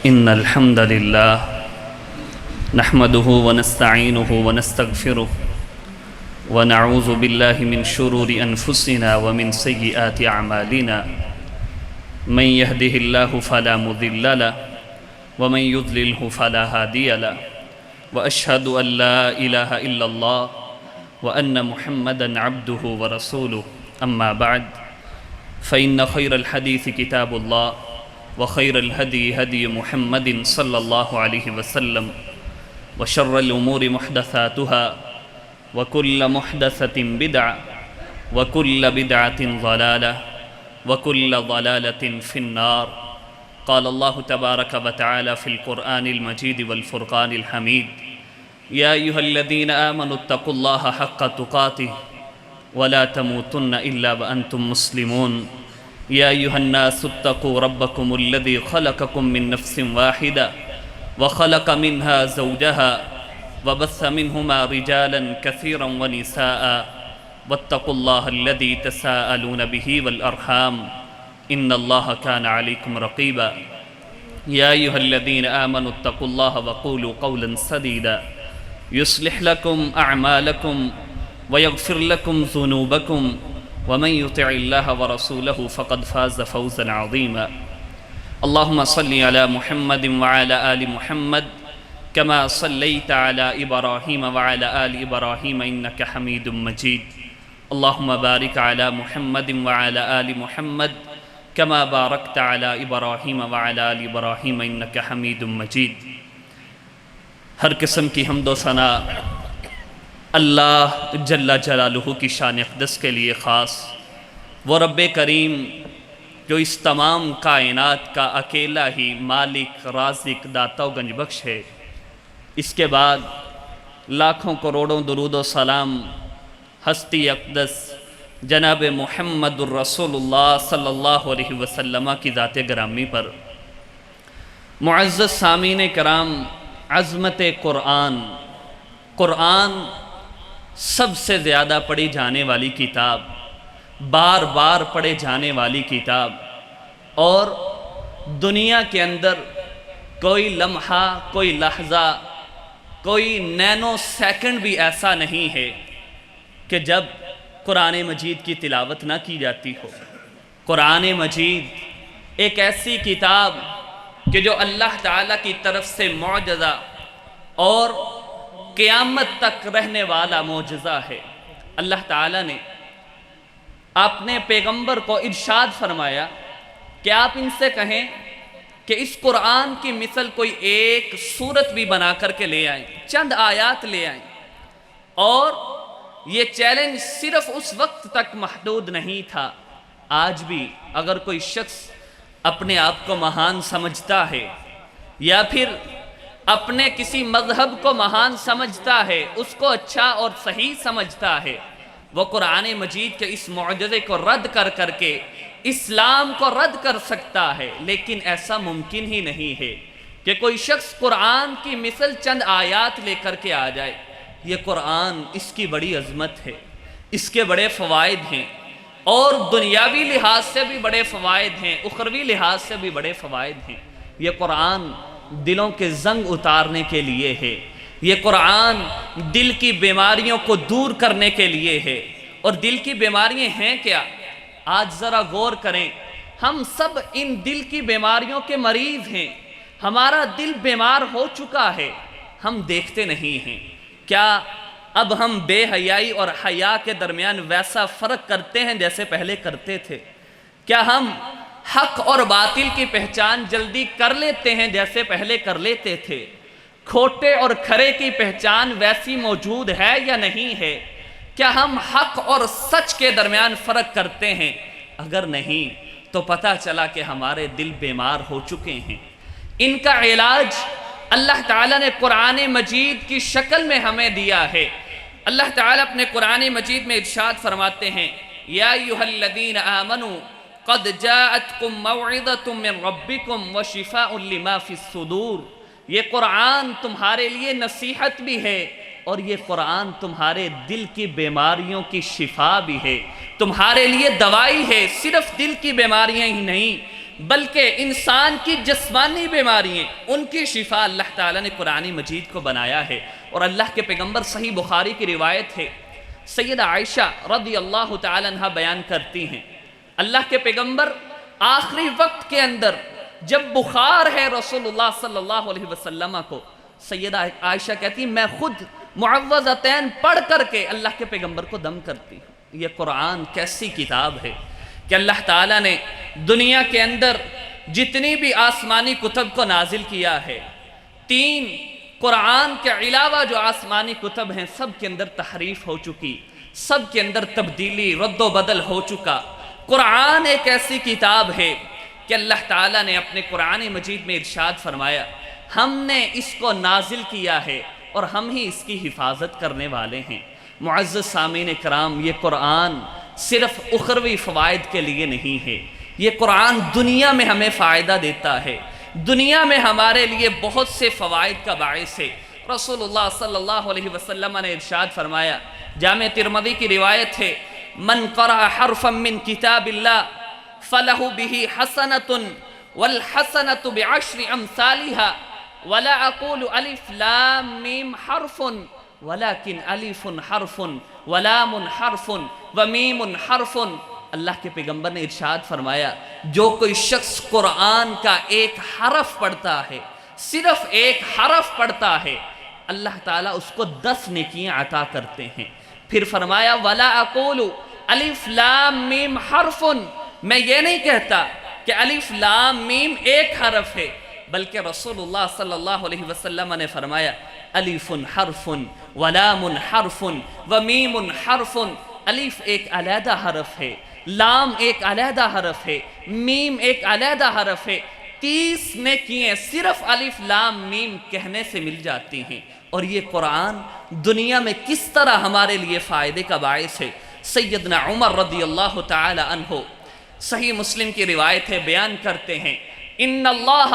إن الحمد لله نحمده ونستعينه ونستغفره ونعوذ بالله من شرور أنفسنا ومن سيئات أعمالنا من يهده الله فلا مضل له ومن يضلله فلا هادي له وأشهد أن لا إله إلا الله وأن محمدًا عبده ورسوله أما بعد فإن خير الحديث كتاب الله وخير الهدي هدي محمد صلى الله عليه وسلم وشر الأمور محدثاتها وكل محدثة بدعة وكل بدعة ضلالة وكل ضلالة في النار. قال الله تبارك وتعالى في القرآن المجيد والفرقان الحميد: يا أيها الذين آمنوا اتقوا الله حق تقاته ولا تموتن إلا وأنتم مسلمون. يا أيها الناس اتقوا ربكم الذي خلقكم من نفس واحدة وخلق منها زوجها وبث منهما رجالا كثيرا ونساء واتقوا الله الذي تساءلون به والأرحام إن الله كان عليكم رقيبا. يا أيها الذين آمنوا اتقوا الله وقولوا قولا سديدا يصلح لكم أعمالكم ويغفر لكم ذنوبكم ومن يطع الله ورسوله فقد فاز فوزا عظيما. اللهم صل على محمد وعلى آل محمد كما صليت على إبراهيم وعلى آل إبراهيم إنك حميد مجيد. اللهم بارك على محمد وعلى آل محمد كما باركت على إبراهيم وعلى آل إبراهيم إنك حميد مجيد. ہر قسم کی حمد و ثنا اللہ جل جلالہ کی شان اقدس کے لیے خاص. وہ رب کریم جو اس تمام کائنات کا اکیلا ہی مالک، رازق، داتا و گنج بخش ہے. اس کے بعد لاکھوں کروڑوں درود و سلام ہستی اقدس جناب محمد الرسول اللہ صلی اللہ علیہ وسلم کی ذات گرامی پر. معزز سامعین کرام، عظمت قرآن سب سے زیادہ پڑھی جانے والی کتاب، بار بار پڑھے جانے والی کتاب، اور دنیا کے اندر کوئی لمحہ، کوئی لحظہ، کوئی نینو سیکنڈ بھی ایسا نہیں ہے کہ جب قرآن مجید کی تلاوت نہ کی جاتی ہو. قرآن مجید ایک ایسی کتاب کہ جو اللہ تعالیٰ کی طرف سے معجزہ اور قیامت تک رہنے والا معجزہ ہے. اللہ تعالیٰ نے اپنے پیغمبر کو ارشاد فرمایا کہ آپ ان سے کہیں کہ اس قرآن کی مثل کوئی ایک سورت بھی بنا کر کے لے آئیں، چند آیات لے آئیں. اور یہ چیلنج صرف اس وقت تک محدود نہیں تھا. آج بھی اگر کوئی شخص اپنے آپ کو مہان سمجھتا ہے یا پھر اپنے کسی مذہب کو مہان سمجھتا ہے، اس کو اچھا اور صحیح سمجھتا ہے، وہ قرآن مجید کے اس معجزے کو رد کر کے اسلام کو رد کر سکتا ہے. لیکن ایسا ممکن ہی نہیں ہے کہ کوئی شخص قرآن کی مثل چند آیات لے کر کے آ جائے. یہ قرآن، اس کی بڑی عظمت ہے، اس کے بڑے فوائد ہیں، اور دنیاوی لحاظ سے بھی بڑے فوائد ہیں، اخروی لحاظ سے بھی بڑے فوائد ہیں. یہ قرآن دلوں کے زنگ اتارنے کے لیے ہے. یہ قرآن دل کی بیماریوں کو دور کرنے کے لیے ہے. اور دل کی بیماریاں ہیں کیا؟ آج ذرا غور کریں. ہم سب ان دل کی بیماریوں کے مریض ہیں. ہمارا دل بیمار ہو چکا ہے، ہم دیکھتے نہیں ہیں. کیا اب ہم بے حیائی اور حیا کے درمیان ویسا فرق کرتے ہیں جیسے پہلے کرتے تھے؟ کیا ہم حق اور باطل کی پہچان جلدی کر لیتے ہیں جیسے پہلے کر لیتے تھے؟ کھوٹے اور کھرے کی پہچان ویسی موجود ہے یا نہیں ہے؟ کیا ہم حق اور سچ کے درمیان فرق کرتے ہیں؟ اگر نہیں تو پتہ چلا کہ ہمارے دل بیمار ہو چکے ہیں. ان کا علاج اللہ تعالیٰ نے قرآن مجید کی شکل میں ہمیں دیا ہے. اللہ تعالیٰ اپنے قرآن مجید میں ارشاد فرماتے ہیں: یا ایھا الذین آمنوا قد جاءتکم موعظۃ من ربکم وشفاء لما فی الصدور. یہ قرآن تمہارے لیے نصیحت بھی ہے اور یہ قرآن تمہارے دل کی بیماریوں کی شفا بھی ہے، تمہارے لیے دوائی ہے. صرف دل کی بیماریاں ہی نہیں، بلکہ انسان کی جسمانی بیماریاں ان کی شفا اللہ تعالیٰ نے قرآن مجید کو بنایا ہے۔ اور اللہ کے پیغمبر صحیح بخاری کی روایت ہے، سیدہ عائشہ رضی اللہ تعالیٰ عنہ بیان کرتی ہیں، اللہ کے پیغمبر آخری وقت کے اندر جب بخار ہے رسول اللہ صلی اللہ علیہ وسلم کو، سیدہ عائشہ کہتی میں خود معوذتین پڑھ کر کے اللہ کے پیغمبر کو دم کرتی ہوں۔ یہ قرآن کیسی کتاب ہے کہ اللہ تعالیٰ نے دنیا کے اندر جتنی بھی آسمانی کتب کو نازل کیا ہے، 3 قرآن کے علاوہ جو آسمانی کتب ہیں سب کے اندر تحریف ہو چکی، سب کے اندر تبدیلی رد و بدل ہو چکا۔ قرآن ایک ایسی کتاب ہے کہ اللہ تعالیٰ نے اپنے قرآن مجید میں ارشاد فرمایا ہم نے اس کو نازل کیا ہے اور ہم ہی اس کی حفاظت کرنے والے ہیں۔ معزز سامعین کرام، یہ قرآن صرف اخروی فوائد کے لیے نہیں ہے، یہ قرآن دنیا میں ہمیں فائدہ دیتا ہے، دنیا میں ہمارے لیے بہت سے فوائد کا باعث ہے۔ رسول اللہ صلی اللہ علیہ وسلم نے ارشاد فرمایا، جامع ترمذی کی روایت ہے، من قرأ حرفا من کتاب اللہ فلہ بہ حسنۃ والحسنۃ بعشر امثالها ولا اقول الف لام میم حرف ولكن الف حرف ولام حرف ومیم حرف۔ اللہ کے پیغمبر نے ارشاد فرمایا جو کوئی شخص قرآن کا ایک حرف پڑھتا ہے، صرف ایک حرف پڑھتا ہے، اللہ تعالیٰ اس کو 10 نیکیاں عطا کرتے ہیں۔ پھر فرمایا وَلَا أَقُولُ الف لام میم حرف، میں یہ نہیں کہتا کہ الف لام میم ایک حرف ہے، بلکہ رسول اللہ صلی اللہ علیہ وسلم نے فرمایا الف حرف ولام حرف ومیم حرف۔ الف ایک علیحدہ حرف ہے، لام ایک علیحدہ حرف ہے، میم ایک علیحدہ حرف ہے۔ 30 نیکیاں صرف الف لام میم کہنے سے مل جاتی ہیں۔ اور یہ قرآن دنیا میں کس طرح ہمارے لیے فائدے کا باعث ہے۔ سیدنا عمر رضی اللہ تعالی عنہ صحیح مسلم کی روایت ہے، بیان کرتے ہیں ان اللہ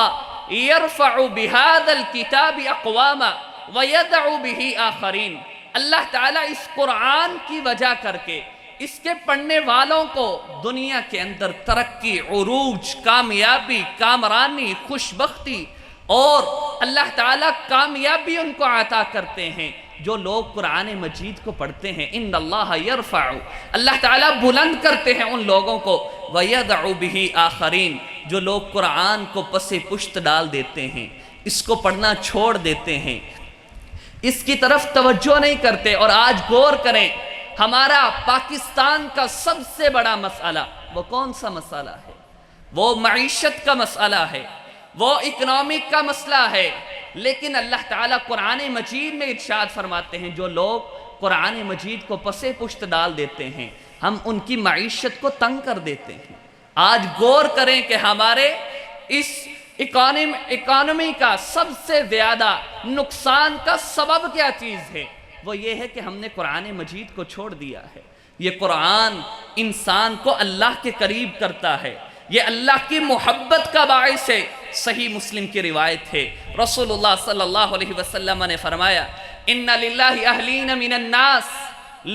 یرفع بہذا الکتاب اقواما ویدع بہ آخرین۔ اللہ تعالیٰ اس قرآن کی وجہ کر کے اس کے پڑھنے والوں کو دنیا کے اندر ترقی، عروج، کامیابی، کامرانی، خوشبختی اور اللہ تعالیٰ کامیابی ان کو عطا کرتے ہیں جو لوگ قرآن مجید کو پڑھتے ہیں۔ ان اللہ یرفع، اللہ تعالیٰ بلند کرتے ہیں ان لوگوں کو، وَيَدْعُ بِهِ آخرین، جو لوگ قرآن کو پس پشت ڈال دیتے ہیں، اس کو پڑھنا چھوڑ دیتے ہیں، اس کی طرف توجہ نہیں کرتے۔ اور آج غور کریں، ہمارا پاکستان کا سب سے بڑا مسئلہ وہ کون سا مسئلہ ہے؟ وہ معیشت کا مسئلہ ہے، وہ اکنامک کا مسئلہ ہے۔ لیکن اللہ تعالیٰ قرآن مجید میں ارشاد فرماتے ہیں جو لوگ قرآن مجید کو پسے پشت ڈال دیتے ہیں ہم ان کی معیشت کو تنگ کر دیتے ہیں۔ آج غور کریں کہ ہمارے اس اکانومی کا سب سے زیادہ نقصان کا سبب کیا چیز ہے؟ وہ یہ ہے کہ ہم نے قرآن مجید کو چھوڑ دیا ہے۔ یہ قرآن انسان کو اللہ کے قریب کرتا ہے، یہ اللہ کی محبت کا باعث ہے۔ صحیح مسلم کی روایت ہے، رسول اللہ صلی اللہ علیہ وسلم نے فرمایا ان للہ اہلین من الناس،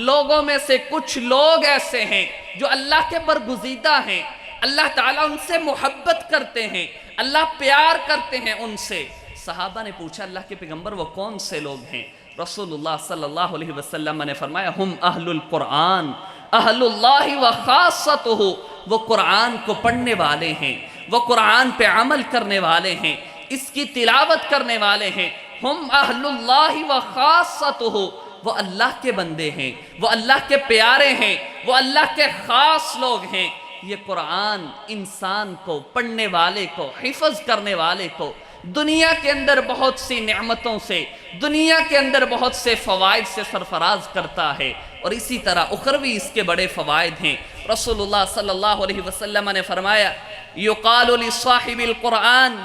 لوگوں میں سے کچھ لوگ ایسے ہیں جو اللہ کے برگزیدہ ہیں، اللہ تعالیٰ ان سے محبت کرتے ہیں، اللہ پیار کرتے ہیں ان سے۔ صحابہ نے پوچھا اللہ کے پیغمبر وہ کون سے لوگ ہیں؟ رسول اللہ صلی اللہ علیہ وسلم نے فرمایا ہم اہل القرآن اہل اللہ و خاصتہ، وہ قرآن کو پڑھنے والے ہیں، وہ قرآن پہ عمل کرنے والے ہیں، اس کی تلاوت کرنے والے ہیں۔ ہم اہل اللہ و خاصتہ، وہ اللہ کے بندے ہیں، وہ اللہ کے پیارے ہیں، وہ اللہ کے خاص لوگ ہیں۔ یہ قرآن انسان کو، پڑھنے والے کو، حفظ کرنے والے کو دنیا کے اندر بہت سی نعمتوں سے، دنیا کے اندر بہت سے فوائد سے سرفراز کرتا ہے، اور اسی طرح اخروی اس کے بڑے فوائد ہیں۔ رسول اللہ صلی اللہ علیہ وسلم نے فرمایا یقال لصاحب القرآن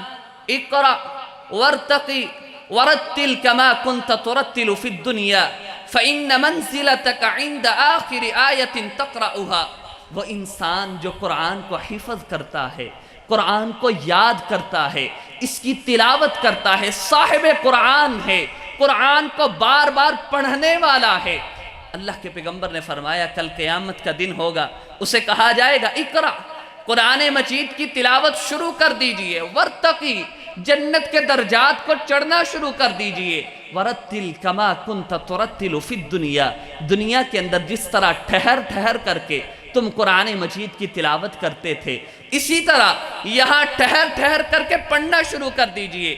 اقرأ وارتقی ورتل كما كنت ترتل في الدنيا فإن منزلتك عند آخر آية تقرأها۔ وہ انسان جو قرآن کو حفظ کرتا ہے، قرآن کو یاد کرتا ہے، اس کی تلاوت کرتا ہے، صاحب قرآن ہے، قرآن کو بار بار پڑھنے والا ہے، اللہ کے پیغمبر نے فرمایا کل قیامت کا دن ہوگا، اسے کہا جائے گا اقرأ، قرآن مجید کی تلاوت شروع کر دیجئے، ورتقی، جنت کے درجات کو چڑھنا شروع کر دیجئے، ورتل کما کنت ترتل فی الدنیا، دنیا کے اندر جس طرح ٹھہر ٹھہر کر کے تم قرآن مجید کی تلاوت کرتے تھے، اسی طرح یہاں ٹھہر ٹھہر کر کے پڑھنا شروع کر دیجئے۔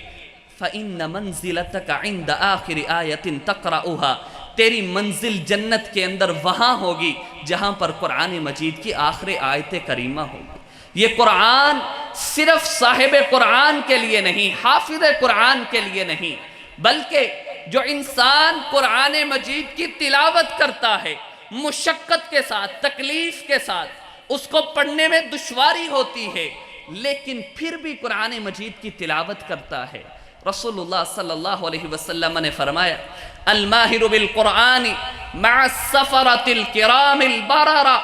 فَإِنَّ مَنزِلَتَكَ عِنْدَ آخِرِ آیَةٍ تَقْرَأُهَا، تیری منزل جنت کے اندر وہاں ہوگی جہاں پر قرآن مجید کی آخری آیت کریمہ ہوگی۔ یہ قرآن صرف صاحب قرآن کے لیے نہیں، حافظ قرآن کے لیے نہیں، بلکہ جو انسان قرآن مجید کی تلاوت کرتا ہے مشقت کے ساتھ، تکلیف کے ساتھ، اس کو پڑھنے میں دشواری ہوتی ہے، لیکن پھر بھی قرآن مجید کی تلاوت کرتا ہے۔ رسول اللہ صلی اللہ علیہ وسلم نے فرمایا الماہر بالقرآن مع السفرۃ الکرام البررہ،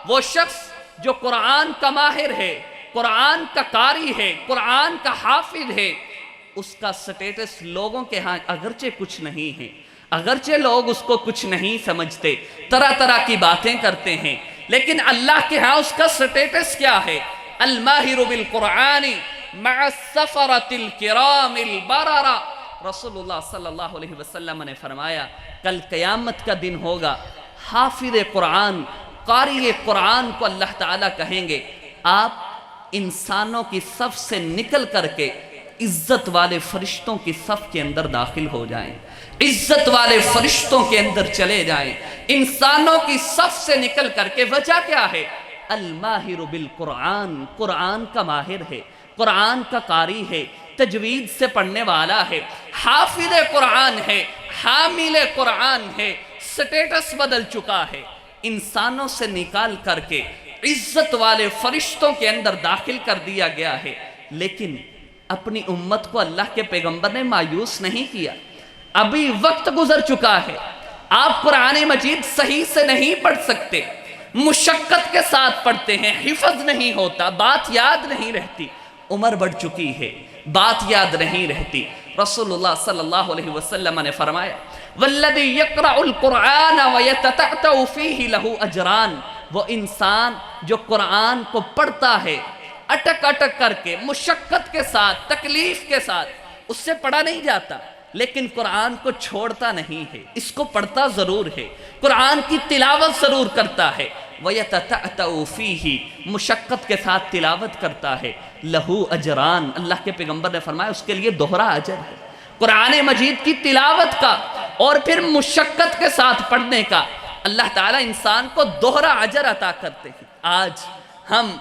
وہ شخص جو قرآن کا ماہر ہے، قرآن کا قاری ہے، قرآن کا حافظ ہے، اس کا سٹیٹس لوگوں کے ہاں اگرچہ کچھ نہیں ہے، اگرچہ لوگ اس کو کچھ نہیں سمجھتے، طرح طرح کی باتیں کرتے ہیں، لیکن اللہ کے ہاں اس کا سٹیٹس کیا ہے؟ الماہر بالقرآن مع السفرۃ الکرام البررہ۔ رسول اللہ صلی اللہ علیہ وسلم نے فرمایا کل قیامت کا دن ہوگا، حافظ قرآن، قاری قرآن کو اللہ تعالیٰ کہیں گے آپ انسانوں کی صف سے نکل کر کے عزت والے فرشتوں کی صف کے اندر داخل ہو جائیں، عزت والے فرشتوں کے اندر چلے جائیں، انسانوں کی صف سے نکل کر کے۔ وجہ کیا ہے؟ الماہر بالقرآن، قرآن کا ماہر ہے، قرآن کا قاری ہے، تجوید سے پڑھنے والا ہے، حافظ قرآن ہے، حامل قرآن ہے، سٹیٹس بدل چکا ہے، انسانوں سے نکال کر کے عزت والے فرشتوں کے اندر داخل کر دیا گیا ہے۔ لیکن اپنی امت کو اللہ کے پیغمبر نے مایوس نہیں کیا، ابھی وقت گزر چکا ہے، آپ قرآن مجید صحیح سے نہیں پڑھ سکتے، مشقت کے ساتھ پڑھتے ہیں، حفظ نہیں ہوتا، بات یاد نہیں رہتی، عمر بڑھ چکی ہے، بات یاد نہیں رہتی۔ رسول اللہ صلی اللہ علیہ وسلم نے فرمایا والذی یقرأ القرآن ویتتعتع فیہ لہ اجران، وہ انسان جو قرآن کو پڑھتا ہے اٹک اٹک کر کے، مشقت کے ساتھ، تکلیف کے ساتھ، اس سے پڑھا نہیں جاتا، لیکن قرآن کو چھوڑتا نہیں ہے، اس کو پڑھتا ضرور ہے، قرآن کی تلاوت ضرور کرتا ہے، وَيَتَتَعْتَعُ فِيهِ، مشقت کے ساتھ تلاوت کرتا ہے، لہو اجران، اللہ کے پیغمبر نے فرمایا اس کے لیے دوہرا اجر ہے۔ قرآن مجید کی تلاوت کا اور پھر مشقت کے ساتھ پڑھنے کا اللہ تعالیٰ انسان کو دوہرا اجر عطا کرتے ہیں۔ آج ہم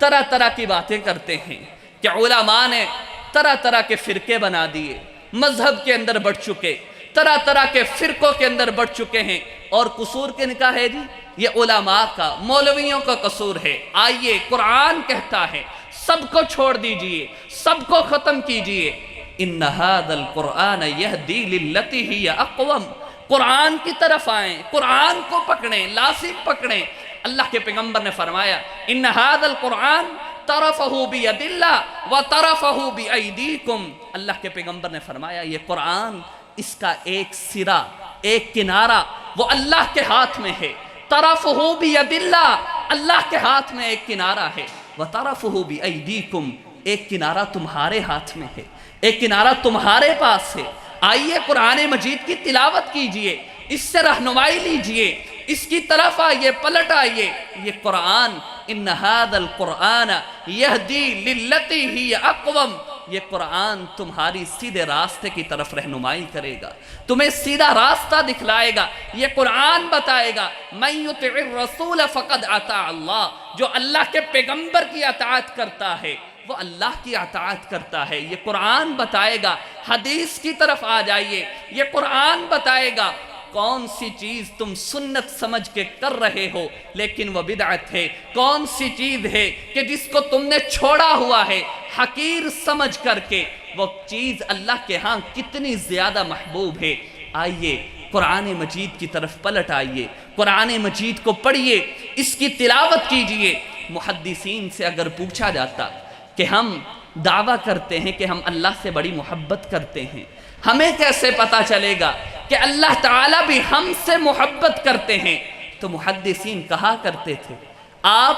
طرح طرح کی باتیں کرتے ہیں کہ علماء نے طرح طرح کے فرقے بنا دیے، مذہب کے اندر بڑھ چکے، طرح طرح کے فرقوں کے اندر بڑھ چکے ہیں، اور قصور کن کا ہے جی؟ یہ علماء کا، مولویوں کا قصور ہے۔ آئیے قرآن کہتا ہے سب کو چھوڑ دیجئے، سب کو ختم کیجئے، ان ھذا القرآن یہدی للتی ہی اقوم، قرآن کی طرف آئیں، قرآن کو پکڑیں، لازم پکڑیں۔ اللہ کے پیغمبر نے فرمایا ان ھذا القرآن طرفہ بید اللہ وطرفہ بایدیکم، اللہ کے پیغمبر نے فرمایا یہ قرآن، اس کا ایک سرا، ایک کنارہ وہ اللہ کے ہاتھ میں ہے، طرفہ بید اللہ، اللہ کے ہاتھ میں ایک کنارہ ہے، وطرفہ بایدیکم، ایک کنارہ تمہارے ہاتھ میں ہے، ایک کنارہ تمہارے پاس ہے۔ آئیے قرآن مجید کی تلاوت کیجئے، اس سے رہنمائی لیجئے، اس کی طرف آئیے، پلٹ آئیے۔ یہ قرآن ان ھذا القرآن یہدی للتی ہی اقوم، یہ قرآن تمہاری سیدھے راستے کی طرف رہنمائی کرے گا، تمہیں سیدھا راستہ دکھلائے گا۔ یہ قرآن بتائے گا من یطع الرسول فقد اطاع اللہ، جو اللہ کے پیغمبر کی اطاعت کرتا ہے وہ اللہ کی اطاعت کرتا ہے۔ یہ قرآن بتائے گا، حدیث کی طرف آ جائیے، یہ قرآن بتائے گا کون سی چیز تم سنت سمجھ کے کر رہے ہو لیکن وہ بدعت ہے، کون سی چیز ہے کہ جس کو تم نے چھوڑا ہوا ہے حقیر سمجھ کر کے، وہ چیز اللہ کے ہاں کتنی زیادہ محبوب ہے۔ آئیے قرآن مجید کی طرف پلٹ آئیے، قرآن مجید کو پڑھیے، اس کی تلاوت کیجئے۔ محدثین سے اگر پوچھا جاتا کہ ہم دعویٰ کرتے ہیں کہ ہم اللہ سے بڑی محبت کرتے ہیں، ہمیں کیسے پتا چلے گا کہ اللہ تعالیٰ بھی ہم سے محبت کرتے ہیں؟ تو محدثین کہا کرتے تھے آپ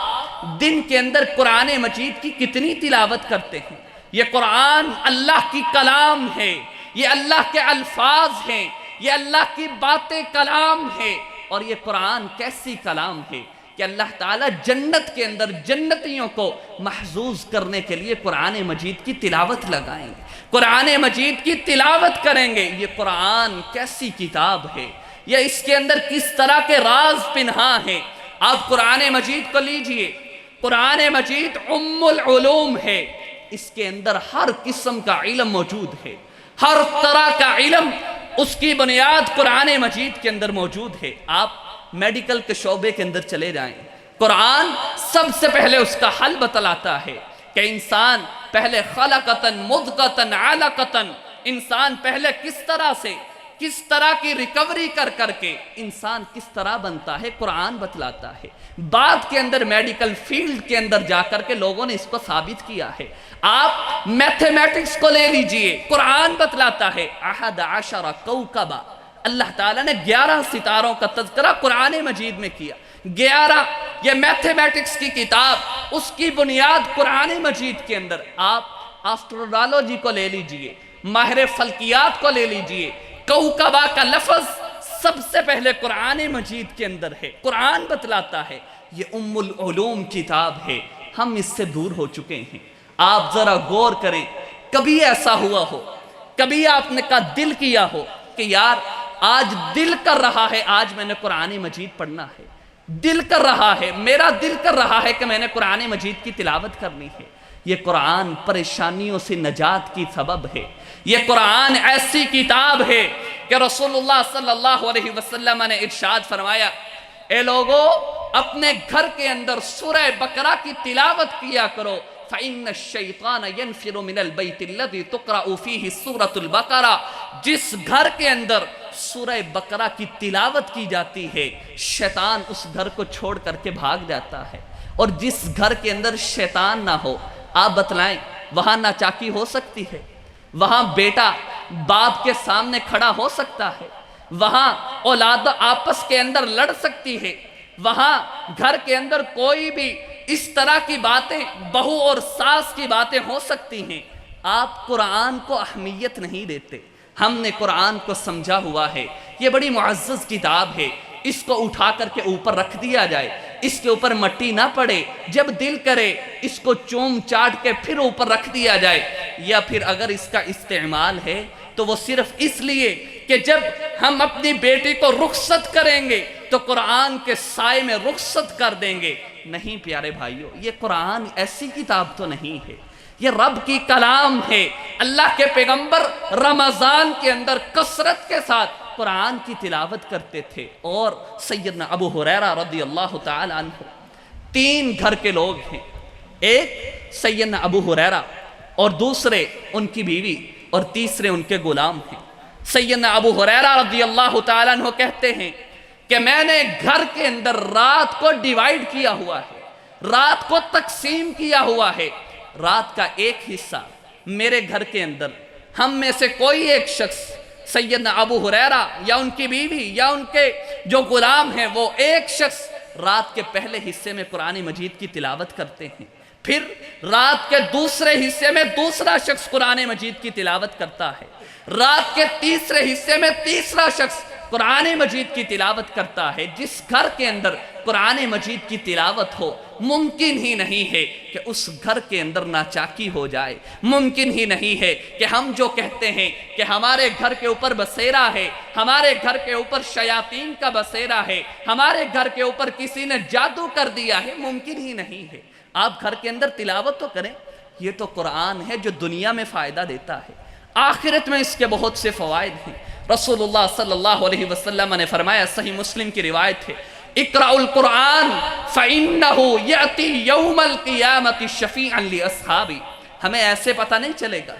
دن کے اندر قرآن مجید کی کتنی تلاوت کرتے ہیں؟ یہ قرآن اللہ کی کلام ہے، یہ اللہ کے الفاظ ہیں، یہ اللہ کی باتیں کلام ہے۔ اور یہ قرآن کیسی کلام ہے کہ اللہ تعالیٰ جنت کے اندر جنتیوں کو محظوظ کرنے کے لیے قرآن مجید کی تلاوت لگائیں گے، قرآن مجید کی تلاوت کریں گے۔ یہ قرآن کیسی کتاب ہے، یا اس کے اندر کس طرح کے راز پنہاں ہیں۔ آپ قرآن مجید کو لیجئے، قرآن مجید ام العلوم ہے، اس کے اندر ہر قسم کا علم موجود ہے، ہر طرح کا علم اس کی بنیاد قرآن مجید کے اندر موجود ہے۔ آپ میڈیکل کے شعبے کے اندر چلے جائیں، قرآن سب سے پہلے اس کا حل بتلاتا ہے کہ انسان پہلے خلقتن مضغتن علقتن، انسان پہلے کس طرح کی ریکوری کر کے انسان کس طرح بنتا ہے، قرآن بتلاتا ہے۔ بعد کے اندر میڈیکل فیلڈ کے اندر جا کر کے لوگوں نے اس کو ثابت کیا ہے۔ آپ میتھمیٹکس کو لے لیجئے، قرآن بتلاتا ہے 11 کوكبا، اللہ تعالیٰ نے 11 ستاروں کا تذکرہ قرآن مجید میں کیا۔ 11 یہ میتھمیٹکس کی کتاب، اس کی بنیاد قرآن مجید کے اندر۔ آپ آسٹرولوجی کو لے لیجئے، ماہر فلکیات کو لے لیجئے، کوكبا کا لفظ سب سے پہلے قرآن مجید کے اندر ہے، قرآن بتلاتا ہے۔ یہ ام العلوم کتاب ہے، ہم اس سے دور ہو چکے ہیں۔ آپ ذرا غور کریں، کبھی ایسا ہوا ہو، کبھی آپ نے کہا دل کیا ہو کہ یار آج دل کر رہا ہے، آج میں نے قرآن مجید پڑھنا ہے، دل کر رہا ہے، میرا دل کر رہا ہے کہ میں نے قرآن مجید کی تلاوت کرنی ہے۔ یہ قرآن پریشانیوں سے نجات کی سبب ہے۔ یہ قرآن ایسی کتاب ہے کہ رسول اللہ صلی اللہ علیہ وسلم نے ارشاد فرمایا، اے لوگو اپنے گھر کے اندر سورہ بقرہ کی تلاوت کیا کرو، فَإِنَّ الشَّيْطَانَ يَنْفِرُ مِنَ الْبَيْتِ الَّذِي تُقْرَأُ فِيهِ سُورَةُ الْبَقَرَةِ، جس گھر کے اندر سورہ بقرہ کی تلاوت کی جاتی ہے، شیطان اس گھر کو چھوڑ کر کے بھاگ جاتا ہے۔ اور جس گھر کے اندر شیطان نہ ہو، آپ بتلائیں وہاں ناچاکی ہو سکتی ہے؟ وہاں بیٹا باپ کے سامنے کھڑا ہو سکتا ہے؟ وہاں اولاد آپس کے اندر لڑ سکتی ہے؟ وہاں گھر کے اندر کوئی بھی اس طرح کی باتیں، بہو اور ساس کی باتیں ہو سکتی ہیں؟ آپ قرآن کو اہمیت نہیں دیتے۔ ہم نے قرآن کو سمجھا ہوا ہے، یہ بڑی معزز کتاب ہے، اس کو اٹھا کر کے اوپر رکھ دیا جائے، اس کے اوپر مٹی نہ پڑے، جب دل کرے اس کو چوم چاٹ کے پھر اوپر رکھ دیا جائے، یا پھر اگر اس کا استعمال ہے تو وہ صرف اس لیے کہ جب ہم اپنی بیٹی کو رخصت کریں گے تو قرآن کے سائے میں رخصت کر دیں گے۔ نہیں پیارے بھائیو، یہ قرآن ایسی کتاب تو نہیں ہے، یہ رب کی کلام ہے۔ اللہ کے پیغمبر رمضان کے اندر کثرت کے ساتھ قرآن کی تلاوت کرتے تھے۔ اور سیدنا ابو ہریرہ رضی اللہ تعالی عنہ، 3 گھر کے لوگ ہیں، ایک سیدنا ابو ہریرہ، اور دوسرے ان کی بیوی، اور تیسرے ان کے غلام ہیں۔ سیدنا ابو ہریرہ رضی اللہ تعالی عنہ کہتے ہیں کہ میں نے گھر کے اندر رات کو ڈیوائیڈ کیا ہوا ہے، رات کو تقسیم کیا ہوا ہے، رات کا ایک حصہ میرے گھر کے اندر ہم میں سے کوئی ایک شخص، سیدنا ابو ہریرہ یا ان کی بیوی یا ان کے جو غلام ہیں، وہ ایک شخص رات کے پہلے حصے میں قرآن مجید کی تلاوت کرتے ہیں، پھر رات کے دوسرے حصے میں دوسرا شخص قرآن مجید کی تلاوت کرتا ہے، رات کے تیسرے حصے میں تیسرا شخص قرآن مجید کی تلاوت کرتا ہے۔ جس گھر کے اندر قرآن مجید کی تلاوت ہو، ممکن ہی نہیں ہے کہ اس گھر کے اندر ناچاکی ہو جائے، ممکن ہی نہیں ہے کہ ہم جو کہتے ہیں کہ ہمارے گھر کے اوپر بسیرا ہے، ہمارے گھر کے اوپر شیاطین کا بسیرا ہے، ہمارے گھر کے اوپر کسی نے جادو کر دیا ہے، ممکن ہی نہیں ہے۔ آپ گھر کے اندر تلاوت تو کریں، یہ تو قرآن ہے جو دنیا میں فائدہ دیتا ہے، آخرت میں اس کے بہت سے فوائد ہیں۔ رسول اللہ صلی اللہ علیہ وسلم نے فرمایا، صحیح مسلم کی روایت ہے، اقرأوا القرآن فإنه يأتي يوم القیامة شفیعا لأصحابی۔ ہمیں ایسے پتہ نہیں چلے گا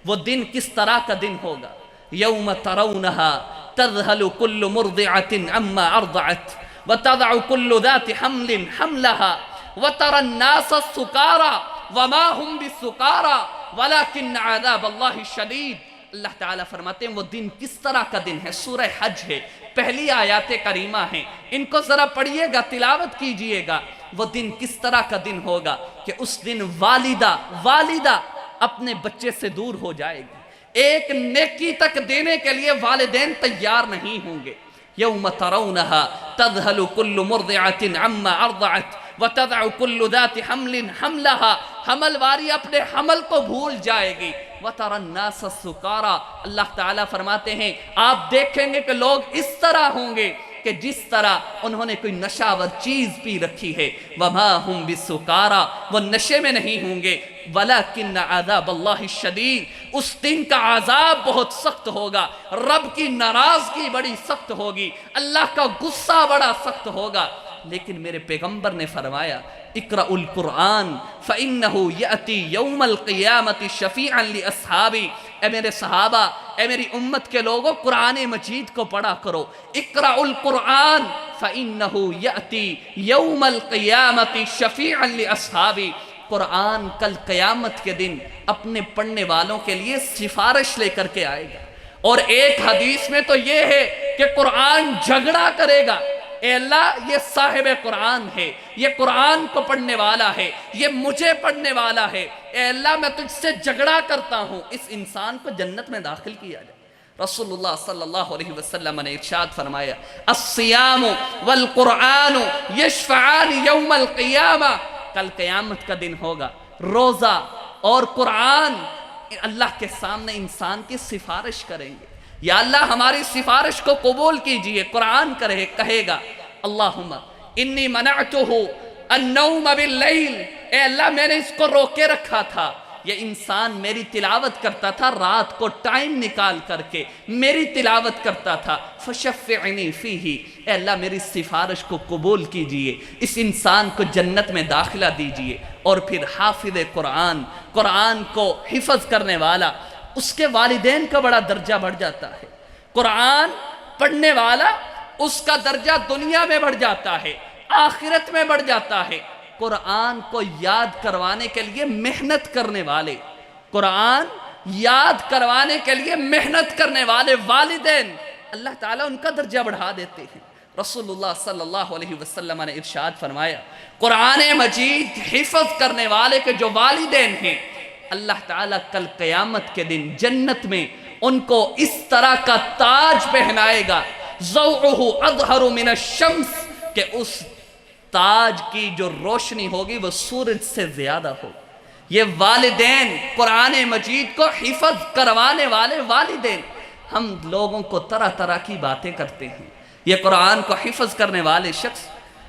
وہ دن کس طرح کا دن ہوگا۔ یوم ترونها تذهل كل مرضعة عما ارضعت وتضع كل ذات حمل حملها وترى الناس السکارى وما هم بالسکارى ولكن عذاب اللہ شدید۔ اللہ تعالیٰ فرماتے ہیں وہ دن کس طرح کا دن ہے، سورہ حج ہے، پہلی آیات کریمہ ہیں، ان کو ذرا پڑھیے گا، تلاوت کیجئے گا۔ وہ دن کس طرح کا دن ہوگا کہ اس دن والدہ اپنے بچے سے دور ہو جائے گی، ایک نیکی تک دینے کے لیے والدین تیار نہیں ہوں گے۔ یوم ترونہا تذہل کل مرضعۃ عما ارضعت وتضع کل ذات حمل حملہا، حمل واری اپنے حمل کو بھول جائے گی۔ وَتَرَى النَّاسَ سُكَارَى، اللہ تعالیٰ فرماتے ہیں آپ دیکھیں گے کہ لوگ اس طرح ہوں گے کہ جس طرح انہوں نے کوئی نشاور چیز پی رکھی ہے۔ وَمَا هُمْ بِسُكَارَى، وہ نشے میں نہیں ہوں گے۔ وَلَكِنَّ عَذَابَ اللَّهِ الشَّدِيدُ، اس دن کا عذاب بہت سخت ہوگا، رب کی ناراضگی بڑی سخت ہوگی، اللہ کا غصہ بڑا سخت ہوگا۔ لیکن میرے پیغمبر نے فرمایا اقرأوا القرآن فإنه يأتي يوم القیامت شفیعا لأصحابی، اے میرے صحابہ، اے میری امت کے لوگوں، قرآن مجید کو پڑھا کرو۔ اقرأوا القرآن فإنه يأتي يوم القیامت شفیعا لأصحابی، قرآن کل قیامت کے دن اپنے پڑھنے والوں کے لیے سفارش لے کر کے آئے گا۔ اور ایک حدیث میں تو یہ ہے کہ قرآن جھگڑا کرے گا، اے اللہ یہ صاحب قرآن ہے، یہ قرآن کو پڑھنے والا ہے، یہ مجھے پڑھنے والا ہے، اے اللہ میں تجھ سے جھگڑا کرتا ہوں، اس انسان کو جنت میں داخل کیا جائے۔ رسول اللہ صلی اللہ علیہ وسلم نے ارشاد فرمایا الصیام والقرآن یشفعان یوم القیامہ، کل قیامت کا دن ہوگا، روزہ اور قرآن اللہ کے سامنے انسان کی سفارش کریں گے۔ یا اللہ ہماری سفارش کو قبول کیجئے۔ قرآن کہے گا اللہم انی منعتہ النوم باللیل، اے اللہ میں نے اس کو روکے رکھا تھا، یہ انسان میری تلاوت کرتا تھا، رات کو ٹائم نکال کر کے میری تلاوت کرتا تھا، فشفعنی فیہ، اے اللہ میری سفارش کو قبول کیجئے، اس انسان کو جنت میں داخلہ دیجئے۔ اور پھر حافظ قرآن، قرآن کو حفظ کرنے والا، اس کے والدین کا بڑا درجہ بڑھ جاتا ہے۔ قرآن پڑھنے والا، اس کا درجہ دنیا میں بڑھ جاتا ہے، آخرت میں بڑھ جاتا ہے۔ قرآن کو یاد کروانے کے لیے محنت کرنے والے، قرآن یاد کروانے کے لیے محنت کرنے والے والدین، اللہ تعالیٰ ان کا درجہ بڑھا دیتے ہیں۔ رسول اللہ صلی اللہ علیہ وسلم نے ارشاد فرمایا قرآن مجید حفظ کرنے والے کے جو والدین ہیں، اللہ تعالیٰ کل قیامت کے دن جنت میں ان کو اس طرح کا تاج پہنائے گا، ضوءہ اظہر من الشمس، کہ اس تاج کی جو روشنی ہوگی وہ سورج سے زیادہ ہوگی۔ یہ والدین، قرآن مجید کو حفظ کروانے والے والدین، ہم لوگوں کو طرح طرح کی باتیں کرتے ہیں۔ یہ قرآن کو حفظ کرنے والے شخص،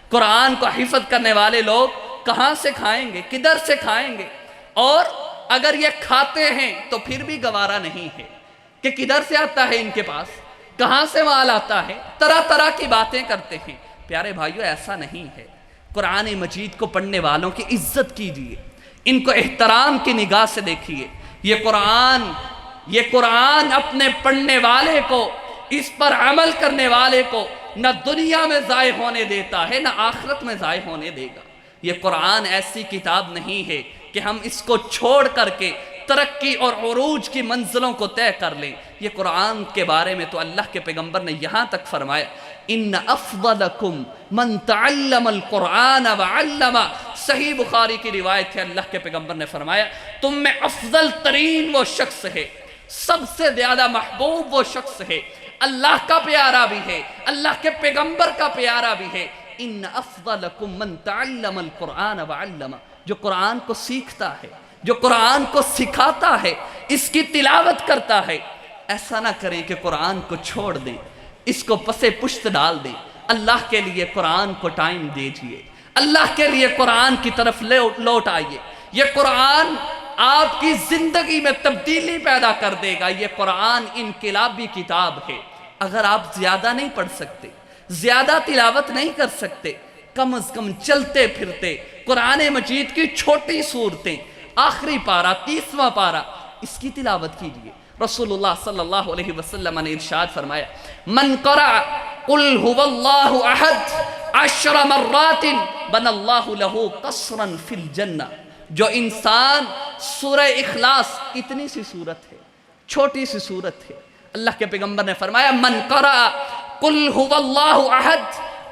قرآن کو حفظ کرنے والے لوگ کہاں سے کھائیں گے، کدھر سے کھائیں گے؟ اور اگر یہ کھاتے ہیں تو پھر بھی گوارا نہیں ہے کہ کدھر سے آتا ہے ان کے پاس، کہاں سے مال آتا ہے، طرح طرح کی باتیں کرتے ہیں۔ پیارے بھائیو ایسا نہیں ہے۔ قرآن مجید کو پڑھنے والوں کی عزت کیجئے، ان کو احترام کی نگاہ سے دیکھیے۔ یہ قرآن اپنے پڑھنے والے کو، اس پر عمل کرنے والے کو نہ دنیا میں ضائع ہونے دیتا ہے، نہ آخرت میں ضائع ہونے دے گا۔ یہ قرآن ایسی کتاب نہیں ہے کہ ہم اس کو چھوڑ کر کے ترقی اور عروج کی منزلوں کو طے کر لیں۔ یہ قرآن کے بارے میں تو اللہ کے پیغمبر نے یہاں تک فرمایا ان افضلکم من تعلم القرآن وعلم، صحیح بخاری کی روایت ہے، اللہ کے پیغمبر نے فرمایا تم میں افضل ترین وہ شخص ہے، سب سے زیادہ محبوب وہ شخص ہے، اللہ کا پیارا بھی ہے، اللہ کے پیغمبر کا پیارا بھی ہے۔ ان افضلکم من تعلم القرآن وعلم، جو قرآن کو سیکھتا ہے، جو قرآن کو سکھاتا ہے، اس کی تلاوت کرتا ہے۔ ایسا نہ کریں کہ قرآن کو چھوڑ دیں، اس کو پسے پشت ڈال دیں۔ اللہ کے لیے قرآن کو ٹائم دیجئے، اللہ کے لیے قرآن کی طرف لوٹ آئیے۔ یہ قرآن آپ کی زندگی میں تبدیلی پیدا کر دے گا۔ یہ قرآن انقلابی کتاب ہے۔ اگر آپ زیادہ نہیں پڑھ سکتے، زیادہ تلاوت نہیں کر سکتے، کم از کم چلتے پھرتے قرآن مجید کی چھوٹی صورتیں، آخری پارہ، 30واں پارہ، اس کی تلاوت کیجئے۔ رسول اللہ صلی اللہ علیہ وسلم نے ارشاد فرمایا من قرأ قل هو اللہ احد 10 مرات بنى اللہ له قصرا فی الجنہ، جو انسان سورہ اخلاص، اتنی سی صورت ہے، چھوٹی سی صورت ہے. اللہ کے پیغمبر نے فرمایا من قرأ قل هو اللہ احد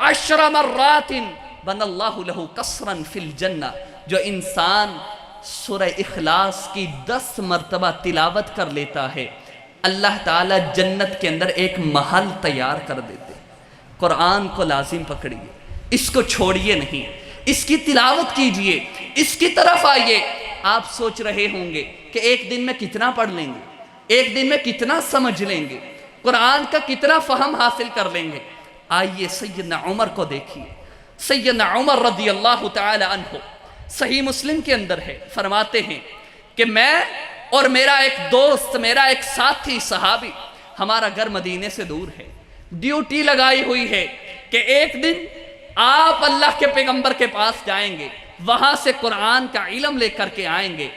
10 مرات بنى اللہ له قصرا فی الجنہ. جو انسان سورہ اخلاص کی 10 مرتبہ تلاوت کر لیتا ہے اللہ تعالیٰ جنت کے اندر ایک محل تیار کر دیتے. قرآن کو لازم پکڑیے، اس کو چھوڑیے نہیں، اس کی تلاوت کیجئے، اس کی طرف آئیے. آپ سوچ رہے ہوں گے کہ ایک دن میں کتنا پڑھ لیں گے، ایک دن میں کتنا سمجھ لیں گے، قرآن کا کتنا فہم حاصل کر لیں گے. آئیے سیدنا عمر کو دیکھیے. سیدنا عمر رضی اللہ تعالی عنہ صحیح مسلم کے اندر ہے، فرماتے ہیں کہ میں اور میرا ایک دوست، میرا ایک ساتھی صحابی، ہمارا گھر مدینے سے دور ہے، ڈیوٹی لگائی ہوئی ہے کہ ایک دن آپ اللہ کے پیغمبر کے پاس جائیں گے، وہاں سے قرآن کا علم لے کر کے آئیں گے،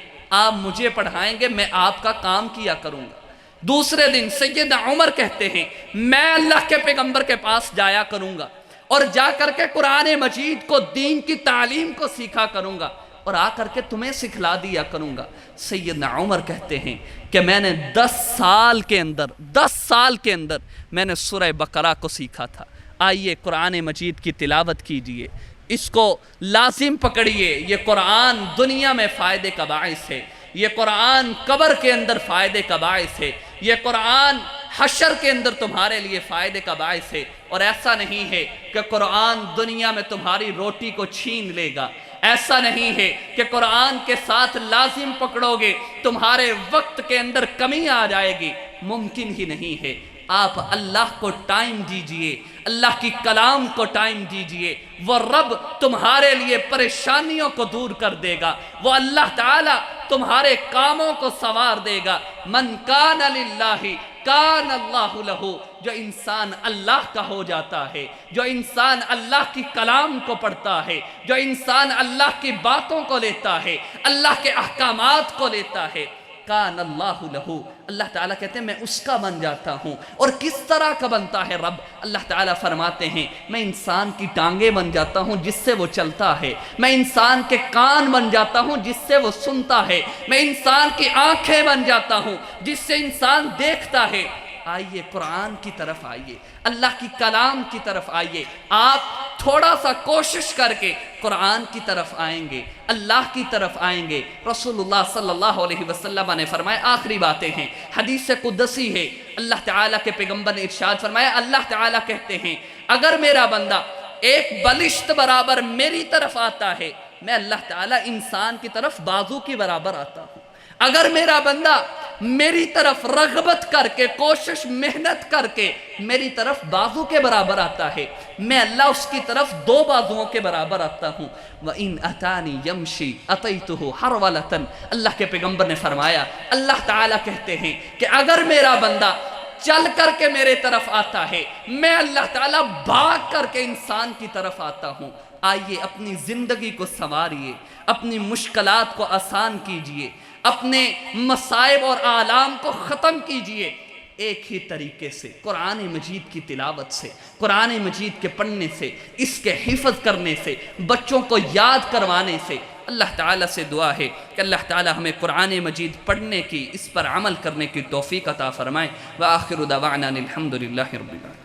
آپ مجھے پڑھائیں گے، میں آپ کا کام کیا کروں گا. دوسرے دن سیدنا عمر کہتے ہیں میں اللہ کے پیغمبر کے پاس جایا کروں گا اور جا کر کے قرآن مجید کو، دین کی تعلیم کو سیکھا کروں گا اور آ کر کے تمہیں سکھلا دیا کروں گا. سیدنا عمر کہتے ہیں کہ میں نے 10 سال کے اندر میں نے سورہ بقرہ کو سیکھا تھا. آئیے قرآن مجید کی تلاوت کیجئے، اس کو لازم پکڑیے. یہ قرآن دنیا میں فائدے کا باعث ہے، یہ قرآن قبر کے اندر فائدے کا باعث ہے، یہ قرآن حشر کے اندر تمہارے لیے فائدے کا باعث ہے. اور ایسا نہیں ہے کہ قرآن دنیا میں تمہاری روٹی کو چھین لے گا، ایسا نہیں ہے کہ قرآن کے ساتھ لازم پکڑو گے تمہارے وقت کے اندر کمی آ جائے گی، ممکن ہی نہیں ہے. آپ اللہ کو ٹائم دیجئے، اللہ کی کلام کو ٹائم دیجئے، وہ رب تمہارے لیے پریشانیوں کو دور کر دے گا، وہ اللہ تعالیٰ تمہارے کاموں کو سنوار دے گا. من کان للہ کان اللہ لہ. جو انسان اللہ کا ہو جاتا ہے، جو انسان اللہ کی کلام کو پڑھتا ہے، جو انسان اللہ کی باتوں کو لیتا ہے، اللہ کے احکامات کو لیتا ہے، کان اللہ لہ. اللہ تعالیٰ کہتے ہیں میں اس کا بن جاتا ہوں. اور کس طرح کا بنتا ہے رب؟ اللہ تعالیٰ فرماتے ہیں میں انسان کی ٹانگیں بن جاتا ہوں جس سے وہ چلتا ہے، میں انسان کے کان بن جاتا ہوں جس سے وہ سنتا ہے، میں انسان کی آنکھیں بن جاتا ہوں جس سے انسان دیکھتا ہے. آئیے قرآن کی طرف آئیے، اللہ کی کلام کی طرف آئیے. آپ تھوڑا سا کوشش کر کے قرآن کی طرف آئیں گے، اللہ کی طرف آئیں گے. رسول اللہ صلی اللہ علیہ وسلم نے فرمایا، آخری باتیں ہیں، حدیث قدسی ہے، اللہ تعالیٰ کے پیغمبر نے ارشاد فرمایا، اللہ تعالیٰ کہتے ہیں اگر میرا بندہ ایک بلشت برابر میری طرف آتا ہے، میں اللہ تعالیٰ انسان کی طرف بازو کی برابر آتا ہوں. اگر میرا بندہ میری طرف رغبت کر کے، کوشش محنت کر کے میری طرف بازو کے برابر آتا ہے، میں اللہ اس کی طرف 2 بازوؤں کے برابر آتا ہوں. وَإِنْ أَتَانِي يَمْشِي أَتَيْتُهُ حَرْوَلَةً. اللہ کے پیغمبر نے فرمایا، اللہ تعالیٰ کہتے ہیں کہ اگر میرا بندہ چل کر کے میرے طرف آتا ہے، میں اللہ تعالیٰ بھاگ کر کے انسان کی طرف آتا ہوں. آئیے اپنی زندگی کو سنواریے، اپنی مشکلات کو آسان کیجئے، اپنے مصائب اور آلام کو ختم کیجئے. ایک ہی طریقے سے قرآن مجید کی تلاوت سے، قرآن مجید کے پڑھنے سے، اس کے حفظ کرنے سے، بچوں کو یاد کروانے سے. اللہ تعالیٰ سے دعا ہے کہ اللہ تعالیٰ ہمیں قرآن مجید پڑھنے کی، اس پر عمل کرنے کی توفیق عطا فرمائے. وآخر دعوانا الحمد للہ رب العالمین.